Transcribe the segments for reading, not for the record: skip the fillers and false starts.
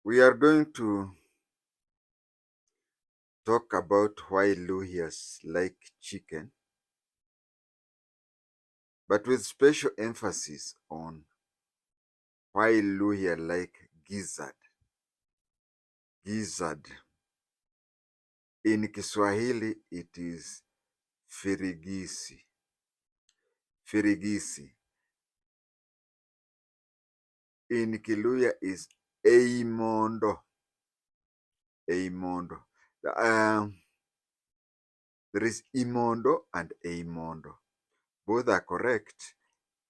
We are going to talk about why Luhyas like chicken, but with special emphasis on why Luhya like gizzard. Gizzard. In Kiswahili, it is firigisi. Firigisi. In Kiluya is EYIMONDO. EYIMONDO. There is imondo and EYIMONDO. Both are correct.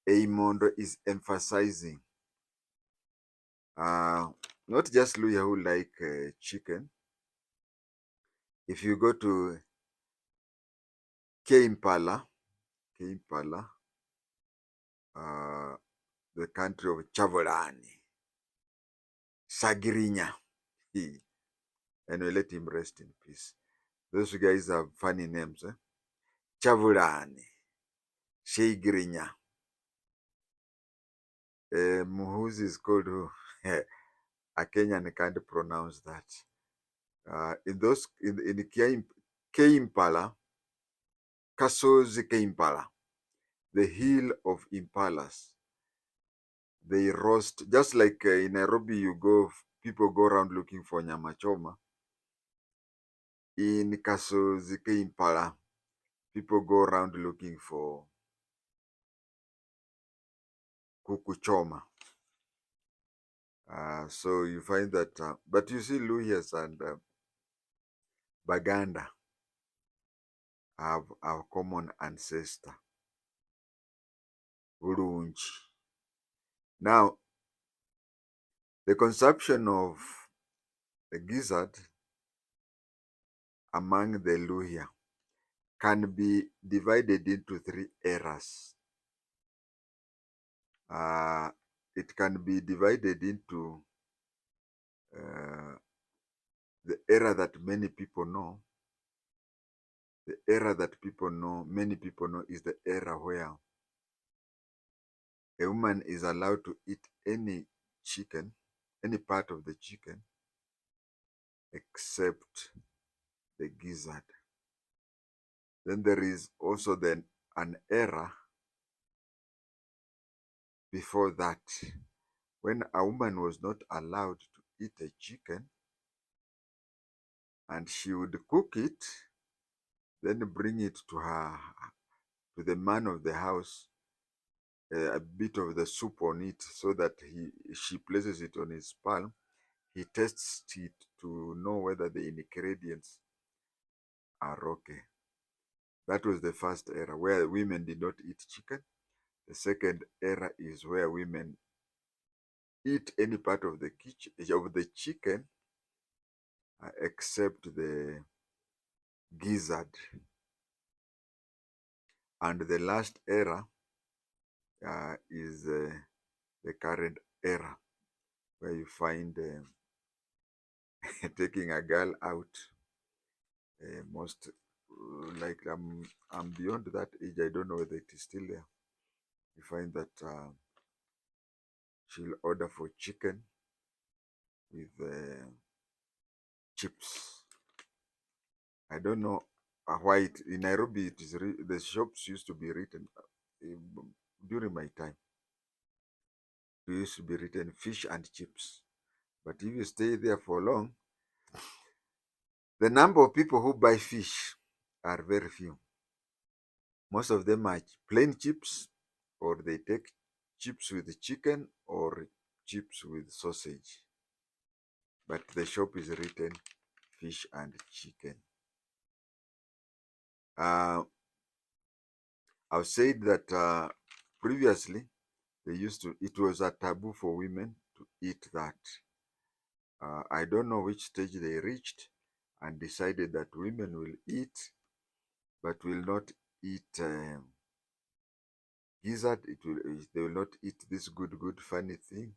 EYIMONDO is emphasizing not just Luya who like chicken. If you go to Keimpala, the country of Chavolani, Sagirinya, anyway, let him rest in peace. Those guys have funny names. Chavulani, Shigirinya. Muhuzi is called who? A Kenyan can't pronounce that. In Keimpala, Kasozi Keimpala, the hill of impalas. They roast, just like in Nairobi, people go around looking for nyama choma. In Kasozi Keimpala, people go around looking for kuku choma. So you find that, but you see Luhyas and Baganda have a common ancestor, Urunchi. Now, the consumption of the gizzard among the Luhya can be divided into three eras. It can be divided into the era that many people know. The era that many people know, is the era where a woman is allowed to eat any chicken, any part of the chicken, except the gizzard. Then there is also an era before that, when a woman was not allowed to eat a chicken, and she would cook it, then bring it to the man of the house, a bit of the soup on it, so that she places it on his palm. He tests it to know whether the ingredients are okay. That was the first era, where women did not eat chicken. The second era is where women eat any part of the chicken except the gizzard. And the last era is the current era, where you find taking a girl out. Most like I'm beyond that age. I don't know whether it is still there. You find that she'll order for chicken with chips. I don't know why in Nairobi the shops used to be written during my time. It used to be written fish and chips. But if you stay there for long, the number of people who buy fish are very few. Most of them are plain chips, or they take chips with chicken or chips with sausage. But the shop is written fish and chicken. I've said that previously it was a taboo for women to eat that. I don't know which stage they reached and decided that women will eat, but will not eat gizzard. They will not eat this good funny thing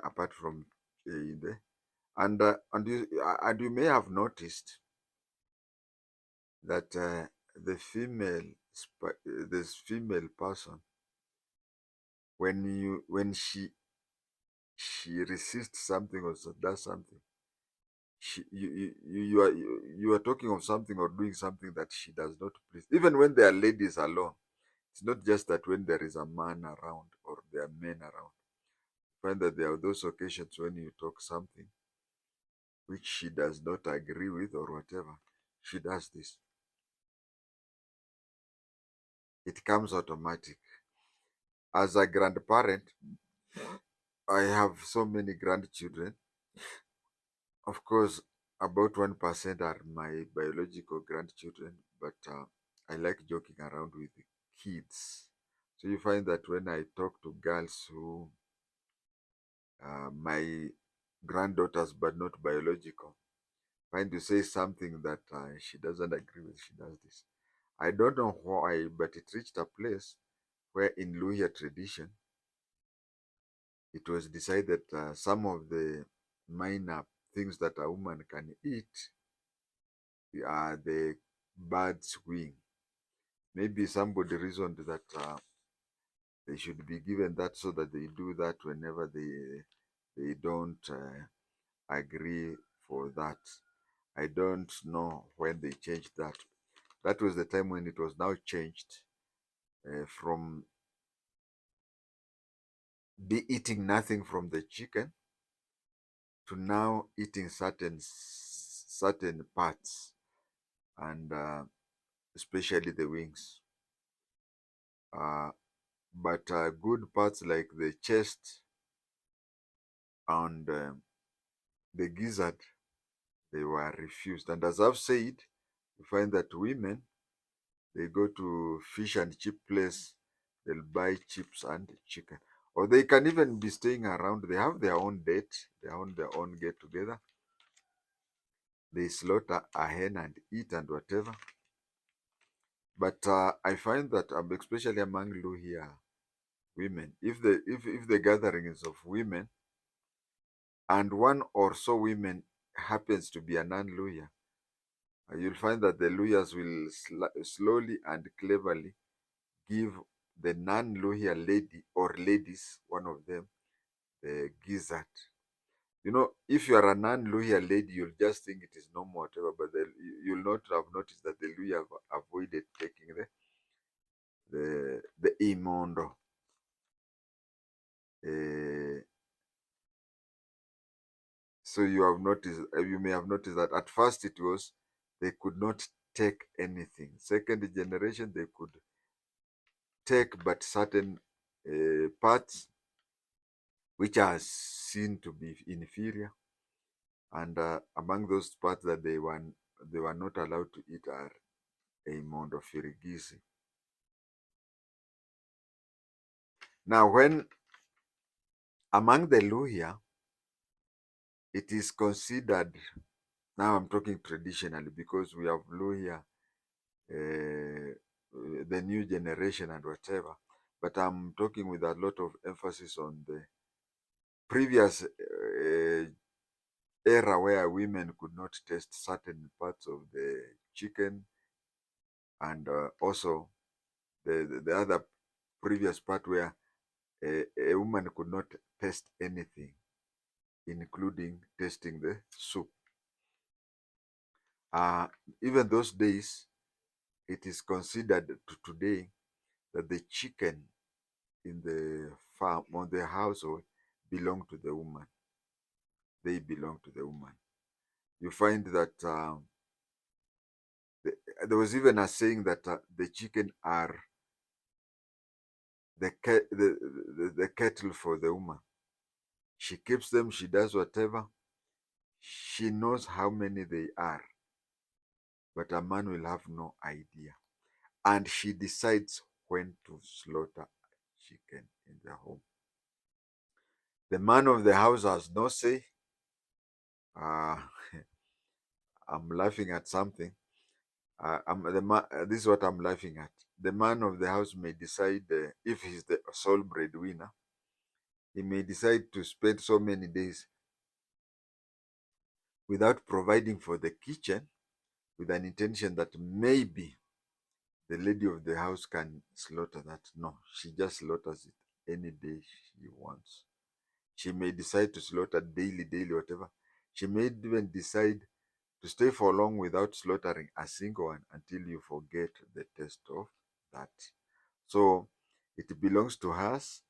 apart from and you may have noticed that this female person, when she she resists something or does something, you are talking of something or doing something that she does not please. Even when there are ladies alone, it's not just that when there is a man around or there are men around. Find that there are those occasions when you talk something which she does not agree with or whatever, she does this. It comes automatic. As a grandparent, I have so many grandchildren. Of course, about 1% are my biological grandchildren, but I like joking around with the kids. So you find that when I talk to girls who my granddaughters but not biological, trying to say something that she doesn't agree with, she does this. I don't know why, but it reached a place where in Luhya tradition, it was decided some of the minor things that a woman can eat are the bird's wing. Maybe somebody reasoned that they should be given that so that they do that whenever they don't agree for that. I don't know when they changed that. That was the time when it was now changed from be eating nothing from the chicken to now eating certain parts, and especially the wings. But good parts like the chest and the gizzard, they were refused. And as I've said, you find that women, they go to fish and chip place, they'll buy chips and chicken. Or they can even be staying around. They have their own date, their own get together. They slaughter a hen and eat and whatever. But I find that especially among Luhya women, if the gathering is of women and one or so women happens to be a non-Luhya, you'll find that the Luhyas will slowly and cleverly give the non-Luhya lady or ladies, one of them, the gizzard. You know, if you are a non-Luhya lady, you'll just think it is normal, whatever, but you'll not have noticed that the Luhya have avoided taking the EYIMONDO. So you may have noticed that at first it was they could not take anything. Second generation, they could take but certain parts which are seen to be inferior, and among those parts that they were not allowed to eat are EYIMONDO firigizi. Now, when among the Luhya, it is considered, now I'm talking traditionally because we have Luhya, the new generation and whatever, but I'm talking with a lot of emphasis on the previous era where women could not taste certain parts of the chicken, and also the other previous part where a woman could not taste anything, including tasting the soup. Even those days, it is considered to today that the chicken in the farm or the household belong to the woman. They belong to the woman. You find that there was even a saying that the chicken are the kettle for the woman. She keeps them, she does whatever. She knows how many they are, but a man will have no idea. And she decides when to slaughter chicken in the home. The man of the house has no say. Uh, I'm laughing at something. This is what I'm laughing at. The man of the house may decide if he's the sole breadwinner. He may decide to spend so many days without providing for the kitchen, with an intention that maybe the lady of the house can slaughter that. No, she just slaughters it any day she wants. She may decide to slaughter daily, whatever. She may even decide to stay for long without slaughtering a single one until you forget the taste of that. So it belongs to us.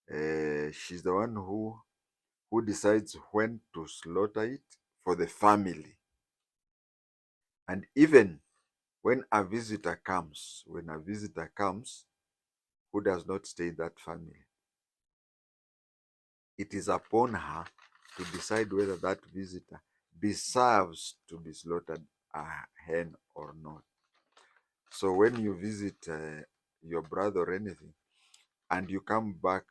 She's the one who decides when to slaughter it for the family. And even when a visitor comes, who does not stay in that family, it is upon her to decide whether that visitor deserves to be slaughtered a hen or not. So when you visit your brother or anything, and you come back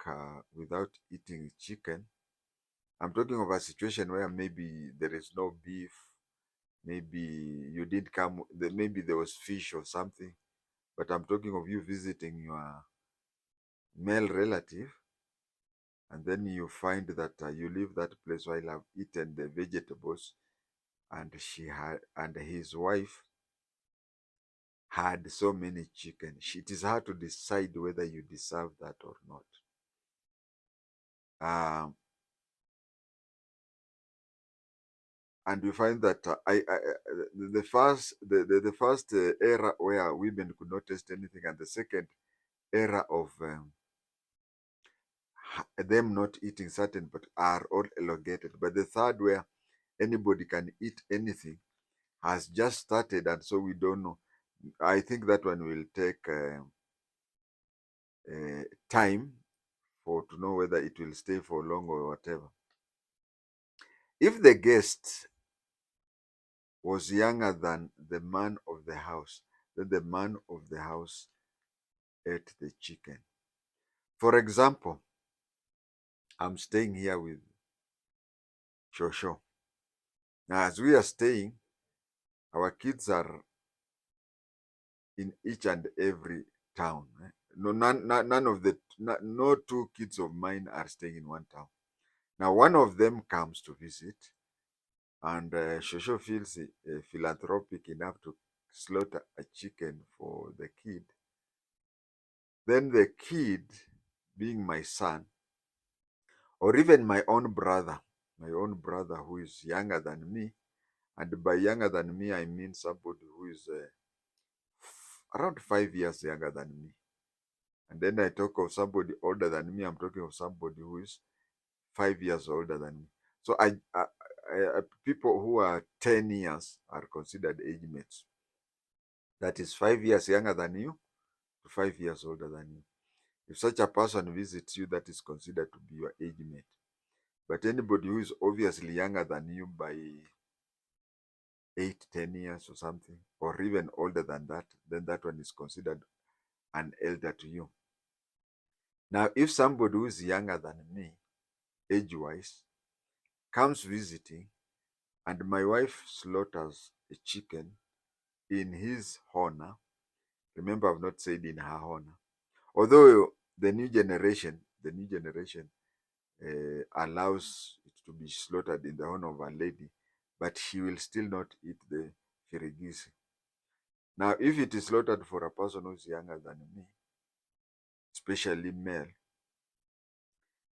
without eating chicken, I'm talking of a situation where maybe there is no beef, maybe you did come, maybe there was fish or something, but I'm talking of you visiting your male relative, and then you find that you leave that place while I've eaten the vegetables, and his wife had so many chicken. It is hard to decide whether you deserve that or not. And you find that the first era where women could not taste anything, and the second era of them not eating certain but are all elongated. But the third, where anybody can eat anything, has just started, and so we don't know. I think that one will take time to know whether it will stay for long or whatever. If the guest was younger than the man of the house, then the man of the house ate the chicken. For example, I'm staying here with Shosho. Now, as we are staying, our kids are in each and every town. No, none of no two kids of mine are staying in one town. Now, one of them comes to visit, and Shosho feels philanthropic enough to slaughter a chicken for the kid. Then the kid, being my son, or even my own brother who is younger than me, and by younger than me, I mean somebody who is around 5 years younger than me. And then I talk of somebody older than me, I'm talking of somebody who is 5 years older than me. So people who are 10 years are considered age mates. That is 5 years younger than you to 5 years older than you. If such a person visits you, that is considered to be your age mate. But anybody who is obviously younger than you by 8, 10 years or something, or even older than that, then that one is considered an elder to you. Now, if somebody who is younger than me, age-wise, comes visiting, and my wife slaughters a chicken in his honor, remember I've not said in her honor, although the new generation allows it to be slaughtered in the honor of a lady, but she will still not eat the firigisi. Now, if it is slaughtered for a person who is younger than me, especially male,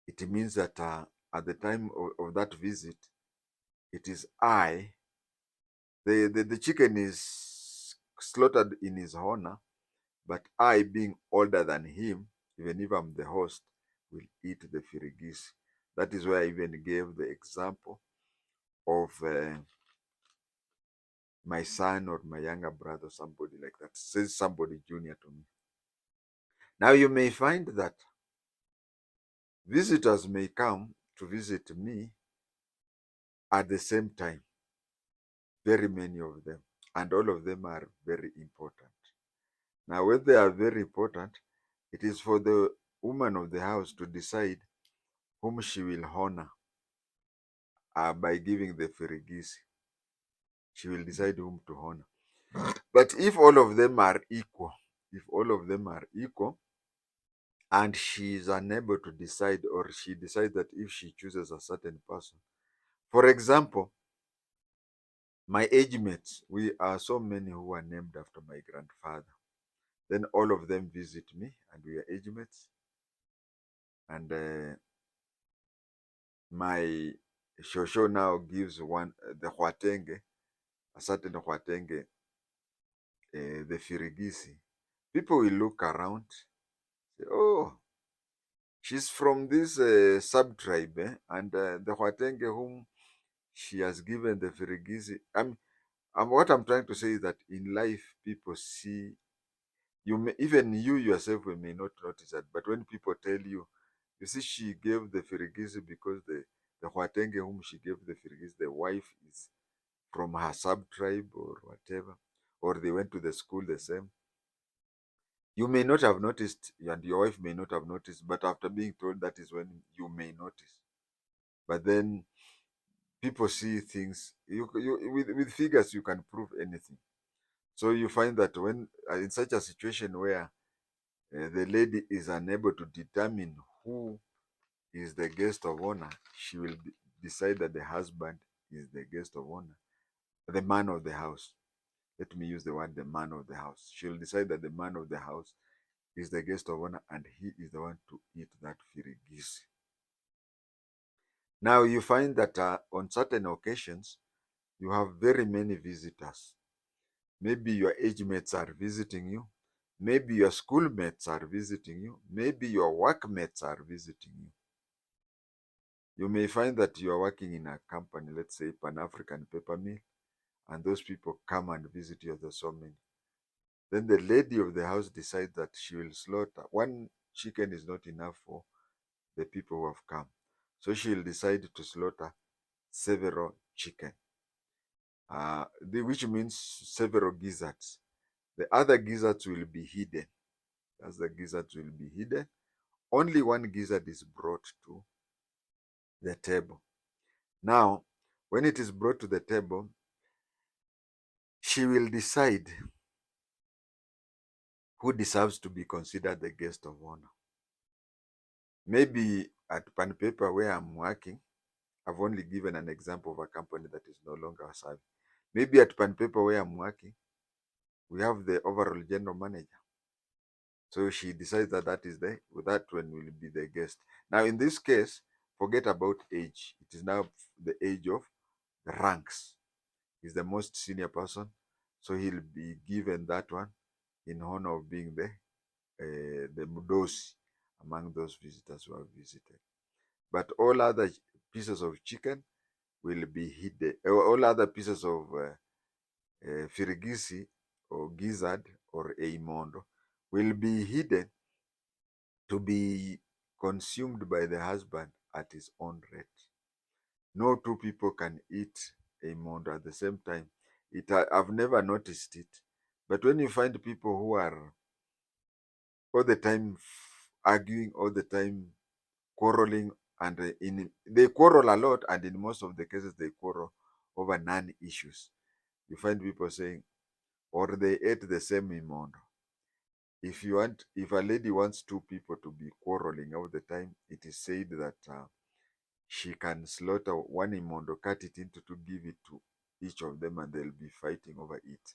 it means that at the time of that visit, it is the chicken is slaughtered in his honor, but I, being older than him, even if I'm the host, will eat the firigisi. That is why I even gave the example of my son or my younger brother, somebody like that, says somebody junior to me. Now, you may find that visitors may come to visit me at the same time, very many of them, and all of them are very important. Now, when they are very important, it is for the woman of the house to decide whom she will honor by giving the firigisi. She will decide whom to honor. But if all of them are equal, and she is unable to decide, or she decides that if she chooses a certain person, for example, my age mates, we are so many who are named after my grandfather. Then all of them visit me, and we are age mates. And my shosho now gives one the JI-TENGE, a certain JI-TENGE, the firigisi, people will look around, say, oh, she's from this sub-tribe, and the JI-TENGE whom she has given the firigisi. What I'm trying to say is that in life, people see, even you yourself may not notice that, but when people tell you, you see, she gave the firigisi because the JI-TENGE whom she gave the firigisi, the wife is from her sub-tribe or whatever, or they went to the school the same. You may not have noticed, and your wife may not have noticed, but after being told, that is when you may notice. But then people see things, with figures, you can prove anything. So you find that when in such a situation where the lady is unable to determine who is the guest of honor, she will decide that the husband is the guest of honor, the man of the house. Let me use the word the man of the house. She'll decide that the man of the house is the guest of honor and he is the one to eat that firigisi. Now you find that on certain occasions, you have very many visitors. Maybe your age mates are visiting you. Maybe your schoolmates are visiting you. Maybe your workmates are visiting you. You may find that you are working in a company, let's say Pan-African Paper Mill, and those people come and visit you. There's so many. Then the lady of the house decides that she will slaughter. One chicken is not enough for the people who have come. So she'll decide to slaughter several chicken, which means several gizzards. The other gizzards will be hidden. As the gizzards will be hidden, only one gizzard is brought to the table. Now, when it is brought to the table, she will decide who deserves to be considered the guest of honor. Maybe at Pan Paper where I'm working, I've only given an example of a company that is no longer serving. Maybe at Pan Paper where I'm working, we have the overall general manager. So she decides that that one will be the guest. Now in this case, forget about age. It is now the age of the ranks. He's the most senior person, so he'll be given that one in honor of being the mudosi among those visitors who have visited. But all other pieces of chicken will be hidden. All other pieces of firigisi or gizzard or EYIMONDO will be hidden to be consumed by the husband at his own rate. No two people can eat EYIMONDO at the same time. I've never noticed it, but when you find people who are all the time arguing, all the time quarreling, and they quarrel a lot, and in most of the cases they quarrel over non-issues. You find people saying, or they ate the same EYIMONDO. If a lady wants two people to be quarreling all the time, it is said that she can slaughter one EYIMONDO, cut it into two, give it to each of them, and they'll be fighting over it.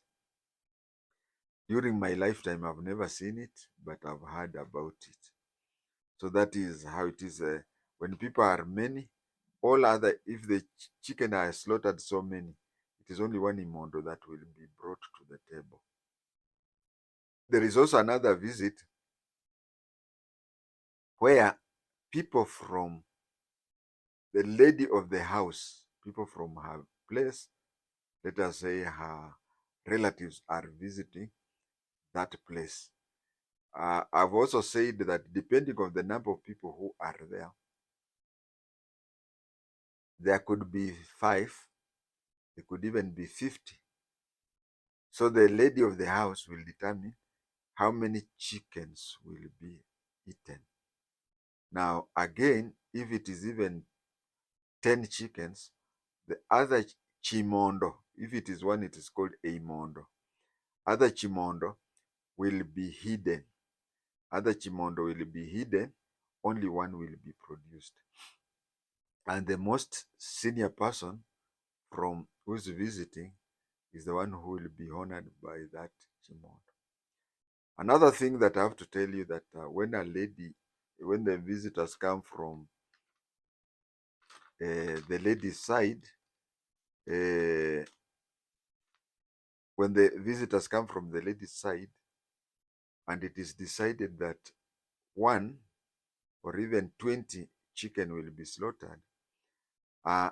During my lifetime, I've never seen it, but I've heard about it. So that is how it is. When people are many, if the chicken are slaughtered so many, it is only one EYIMONDO that will be brought to the table. There is also another visit where people from the lady of the house, people from her place, let us say her relatives, are visiting that place. I've also said that depending on the number of people who are there could be 5, there could even be 50. So the lady of the house will determine how many chickens will be eaten. Now, again, if it is even 10 chickens, the other chimondo, if it is one, it is called EYIMONDO. Other chimondo will be hidden. Other chimondo will be hidden. Only one will be produced. And the most senior person from who's visiting is the one who will be honored by that chimondo. Another thing that I have to tell you, that when the visitors come from the lady's side, when the visitors come from the lady's side, and it is decided that 1 or even 20 chicken will be slaughtered,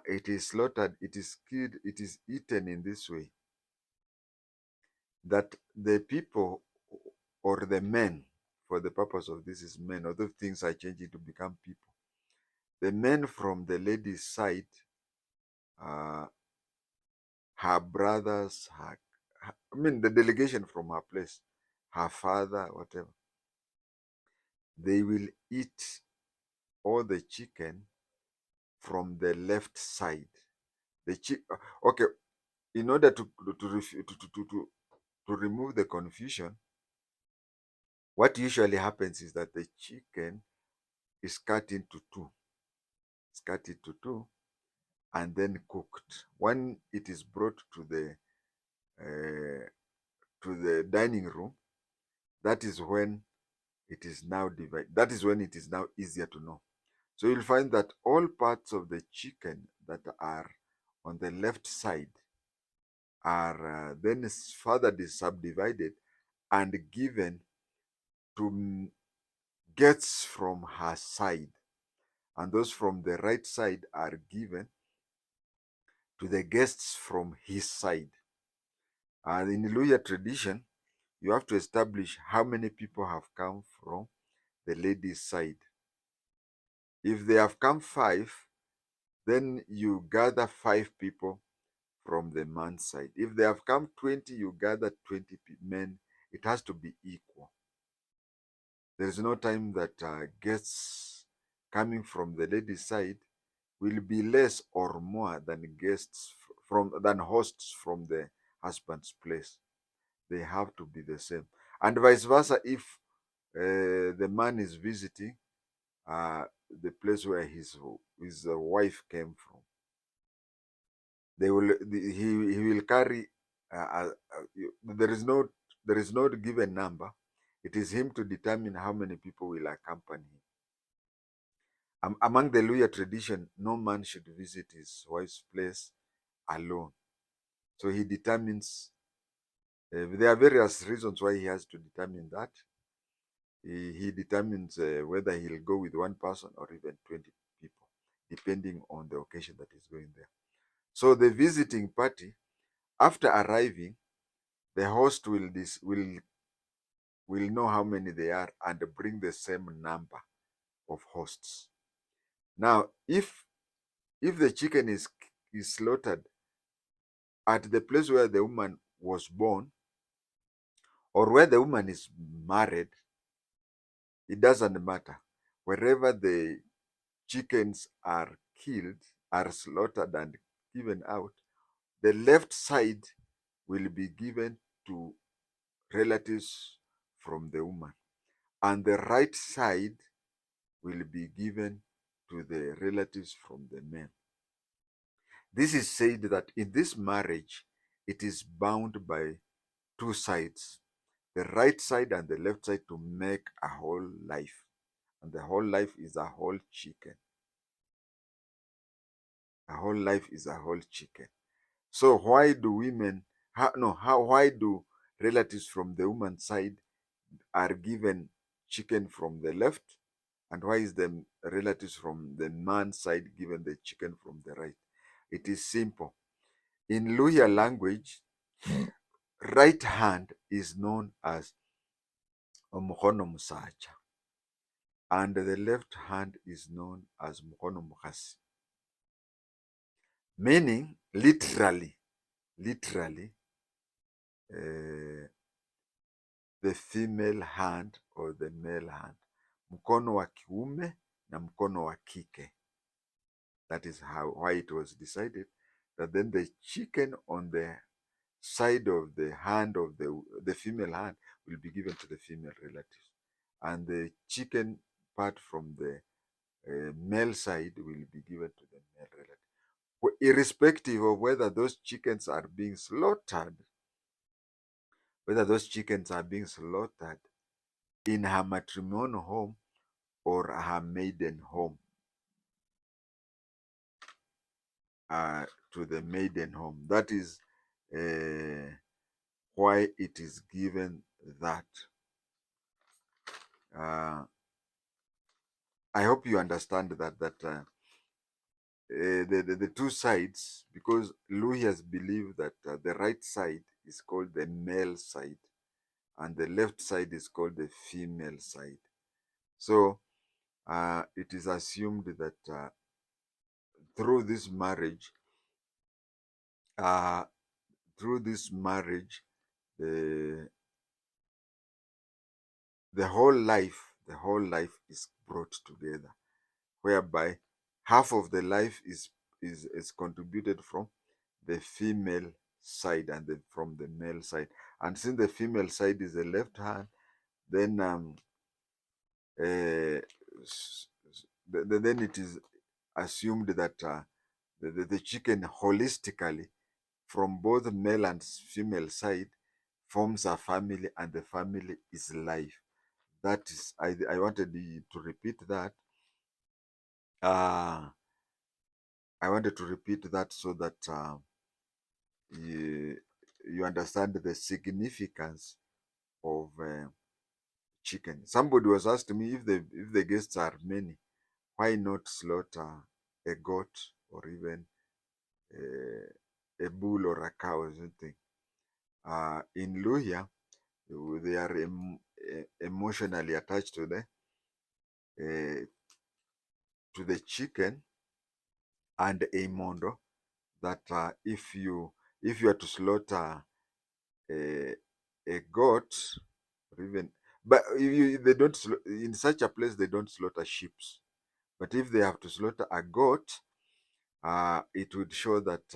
it is slaughtered, it is killed, it is eaten in this way, that the people or the men, for the purpose of this is men, although things are changing to become people, the men from the lady's side, uh, her brothers, I mean the delegation from her place, her father, whatever, they will eat all the chicken from the left side. Okay, in order to remove the confusion, what usually happens is that the chicken is cut into two. It's cut into two and then cooked. When it is brought to the dining room, that is when it is now divided. That is when it is now easier to know. So you'll find that all parts of the chicken that are on the left side are then further subdivided and given to guests from her side, and those from the right side are given to the guests from his side. And in Luhya tradition, you have to establish how many people have come from the lady's side. If they have come 5, then you gather 5 people from the man's side. If they have come 20, you gather 20 men. It has to be equal. There is no time that guests coming from the lady's side will be less or more than hosts from the husband's place. They have to be the same. And vice versa, if the man is visiting the place where his wife came from, he will carry there is no given number. It is him to determine how many people will accompany him. Among the Luhya tradition, no man should visit his wife's place alone. So he determines, there are various reasons why he has to determine that. He determines whether he'll go with 1 person or even 20 people, depending on the occasion that is going there. So the visiting party, after arriving, the host will know how many they are and bring the same number of hosts. Now, if the chicken is slaughtered at the place where the woman was born or where the woman is married, it doesn't matter. Wherever the chickens are killed, are slaughtered and given out, the left side will be given to relatives from the woman, and the right side will be given to the relatives from the men. This is said that in this marriage, it is bound by 2 sides, the right side and the left side, to make a whole life. And the whole life is a whole chicken. A whole life is a whole chicken. So why do why do relatives from the woman's side are given chicken from the left, and why is the relatives from the man's side given the chicken from the right? It is simple. In Luhya language, right hand is known as Omukono Musacha, and the left hand is known as Mukono Mukasi. Meaning, literally, the female hand or the male hand, mkono wa kiume na mkono wa kike. That is why it was decided that then the chicken on the side of the hand of the female hand will be given to the female relatives, and the chicken part from the male side will be given to the male relative, irrespective of whether those chickens are being slaughtered, in her matrimonial home or her maiden home. to the maiden home. That is why it is given that. I hope you understand that the two sides, because Luhyas believe that the right side is called the male side and the left side is called the female side. So it is assumed that through this marriage, uh, the the whole life is brought together, whereby half of the life is contributed from the female side and from the male side. And since the female side is the left hand, then uh, then it is assumed that the chicken holistically from both male and female side forms a family, and the family is life. That is, I wanted to repeat that. Uh, I wanted to repeat that so that you, you understand the significance of chicken. Somebody was asking me if the guests are many, why not slaughter a goat or even a bull or a cow or something. In Luhya, they are emotionally attached uh, to the chicken and EYIMONDO. That if you are to slaughter a, a goat, or even, but they don't in such a place they don't slaughter sheep. But if they have to slaughter a goat, it would show that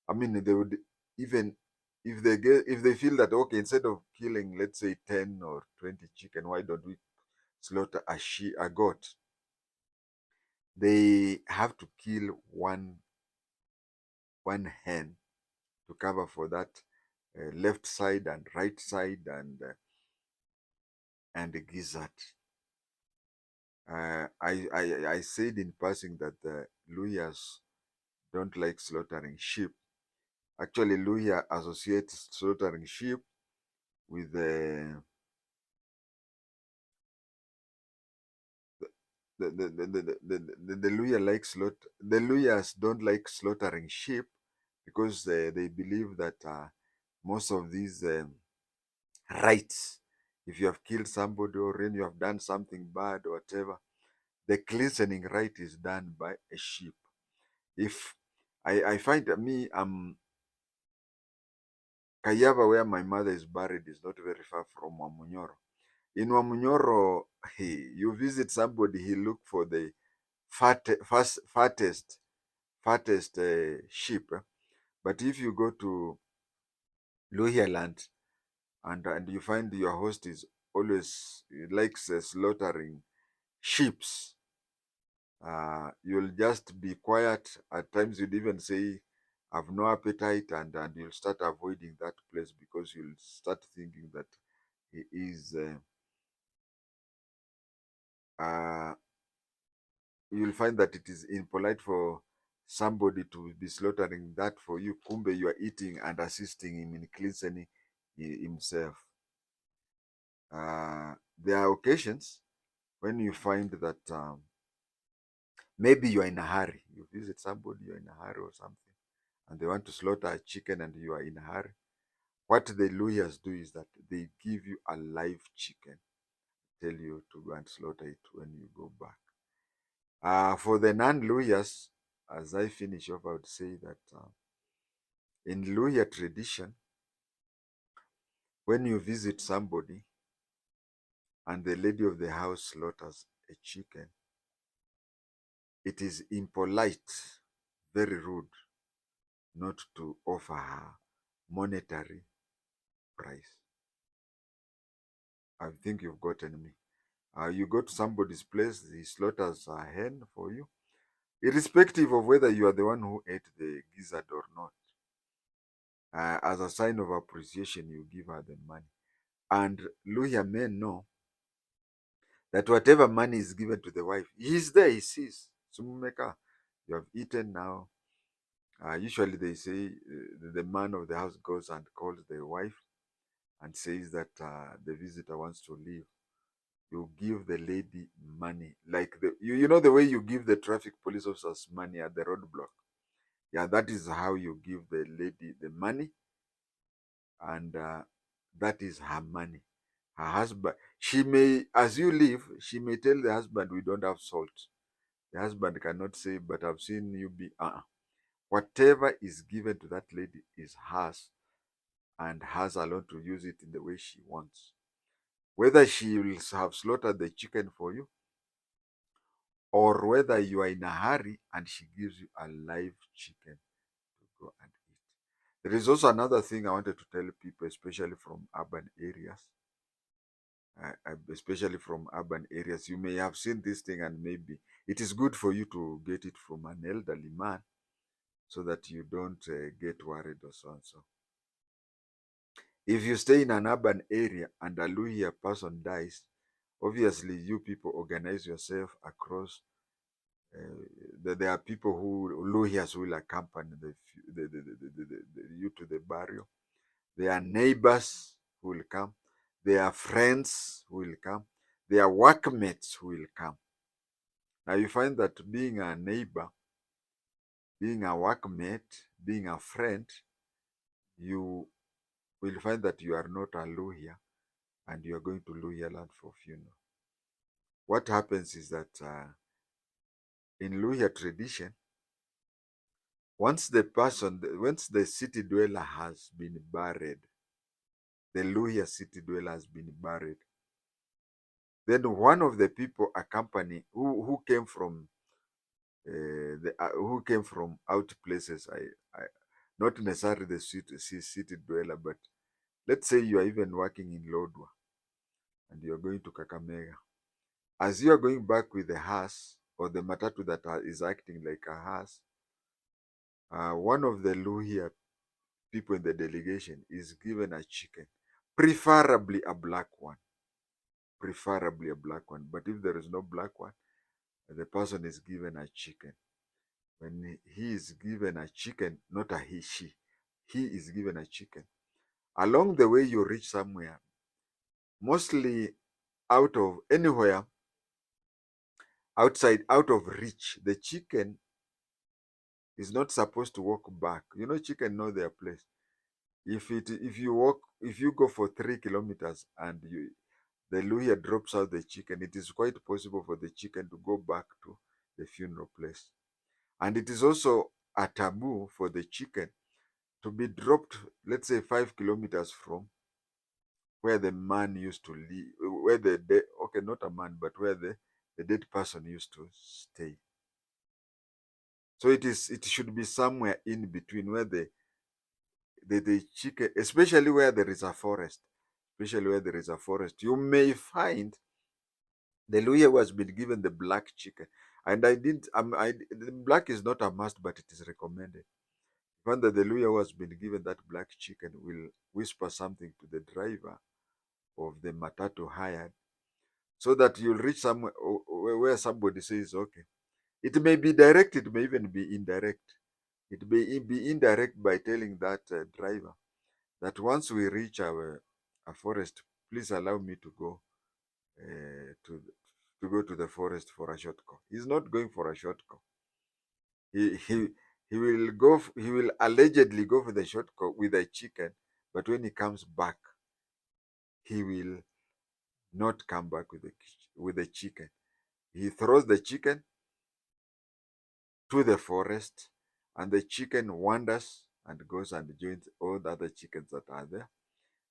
I mean, they would, even if they feel that, okay, instead of killing, let's say 10 or 20 chicken, why don't we slaughter a goat? They have to kill one hen to cover for that left side and right side and the gizzard. I said in passing that the Luyas don't like slaughtering sheep. Actually, Luhya associates slaughtering sheep with the Luhya likes the Luhyas don't like slaughtering sheep because they believe that most of these rites, if you have killed somebody or when you have done something bad or whatever, the cleansing rite is done by a sheep. If I find that Kayava, where my mother is buried, is not very far from Wamunyoro. In Wamunyoro, you visit somebody, he look for the fattest sheep. But if you go to Luhya land and you find your host is always likes slaughtering sheeps, you'll just be quiet. At times you'd even say, "I've no appetite," and you'll start avoiding that place because you'll start thinking that he is. Uh, you'll find that it is impolite for somebody to be slaughtering that for you. Kumbe, you are eating and assisting him in cleansing himself. There are occasions when you find that maybe you are in a hurry. You visit somebody, you're in a hurry or something, and they want to slaughter a chicken and you are in a hurry. What the lawyers do is that they give you a live chicken, tell you to go and slaughter it when you go back. For the non-lawyers, as I finish off, I would say that in lawyer tradition, when you visit somebody and the lady of the house slaughters a chicken, it is impolite, very rude, not to offer her monetary price. I think you've gotten me. You go to somebody's place, he slaughters a hen for you, irrespective of whether you are the one who ate the gizzard or not. As a sign of appreciation, you give her the money. And lawyer men know that whatever money is given to the wife, he is there, he sees. Sumumeka, you have eaten now. Usually they say the man of the house goes and calls the wife and says that the visitor wants to leave. You give the lady money, like you know the way you give the traffic police officers money at the roadblock. Yeah, that is how you give the lady the money, and that is her money. Her husband, she may, as you leave, she may tell the husband, "We don't have salt." The husband cannot say, "But I've seen you be." Whatever is given to that lady is hers, and hers alone to use it in the way she wants. Whether she will have slaughtered the chicken for you, or whether you are in a hurry and she gives you a live chicken to go and eat. There is also another thing I wanted to tell people, especially from urban areas. Especially from urban areas, you may have seen this thing, and maybe it is good for you to get it from an elderly man so that you don't get worried or so and so. If you stay in an urban area and a Luhya person dies, obviously you people organize yourself across. There are people who Luhyas will accompany you to the burial. There are neighbors who will come. There are friends who will come. There are workmates who will come. Now you find that being a neighbor, being a workmate, being a friend, you will find that you are not a Luhya and you are going to Luhya land for funeral. What happens is that in Luhya tradition, once the city dweller has been buried, the Luhya city dweller has been buried, then one of the people accompany who came from who came from out places, not necessarily the city dweller, but let's say you are even working in Lodwa and you are going to Kakamega. As you are going back with the hearse or the matatu that is acting like a hearse, one of the Luhya people in the delegation is given a chicken, preferably a black one. Preferably a black one. But if there is no black one, the person is given a chicken. When he is given a chicken, not a he is given a chicken. Along the way, you reach somewhere, mostly out of anywhere outside, out of reach. The chicken is not supposed to walk back. You know, chicken know their place. If you go for 3 kilometers and the Luhya drops out the chicken, it is quite possible for the chicken to go back to the funeral place. And it is also a taboo for the chicken to be dropped, let's say 5 kilometers from where the man used to live, where the dead, okay, not a man, but where the dead person used to stay. So it should be somewhere in between where the chicken, especially where there is a forest, you may find the Luhya who has been given the black chicken. And the black is not a must, but it is recommended. Find that the Luhya who has been given that black chicken will whisper something to the driver of the matatu hired, so that you'll reach somewhere where somebody says, okay. It may be direct, it may even be indirect. It may be indirect by telling that driver that once we reach a forest, please allow me to go to go to the forest for a short call. He's not going for a short call. He will go. He will allegedly go for the short call with a chicken, but when he comes back, he will not come back with the chicken. He throws the chicken to the forest, and the chicken wanders and goes and joins all the other chickens that are there.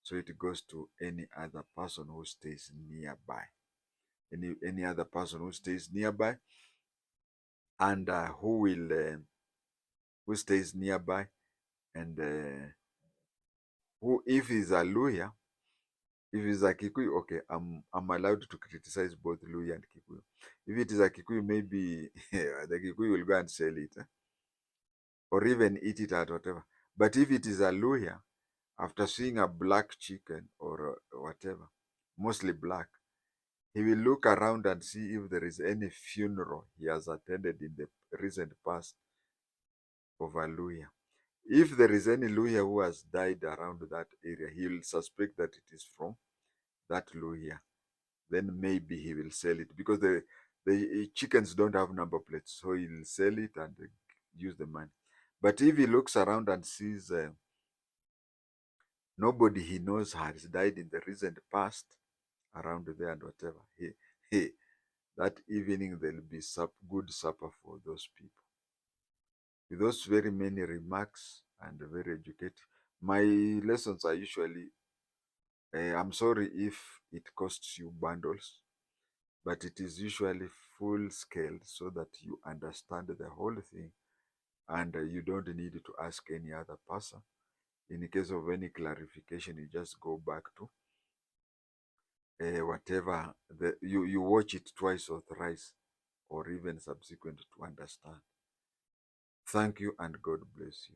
So it goes to any other person who stays nearby. Any other person who stays nearby, and who stays nearby, and who, if he's a Luhya, if it's a Kikuyu, okay, I'm allowed to criticize both Luhya and Kikuyu. If it is a Kikuyu, maybe the Kikuyu will go and sell it, or even eat it at whatever. But if it is a Luhya, after seeing a black chicken or whatever, mostly black, he will look around and see if there is any funeral he has attended in the recent past of a Luhya. If there is any Luhya who has died around that area, he will suspect that it is from that Luhya. Then maybe he will sell it because the chickens don't have number plates, so he'll sell it and use the money. But if he looks around and sees nobody he knows has died in the recent past around there and whatever, he that evening there'll be good supper for those people. With those very many remarks and very educative, my lessons are usually, I'm sorry if it costs you bundles, but it is usually full scale so that you understand the whole thing and you don't need to ask any other person. In case of any clarification, you just go back to whatever you watch it twice or thrice or even subsequent to understand. Thank you and God bless you.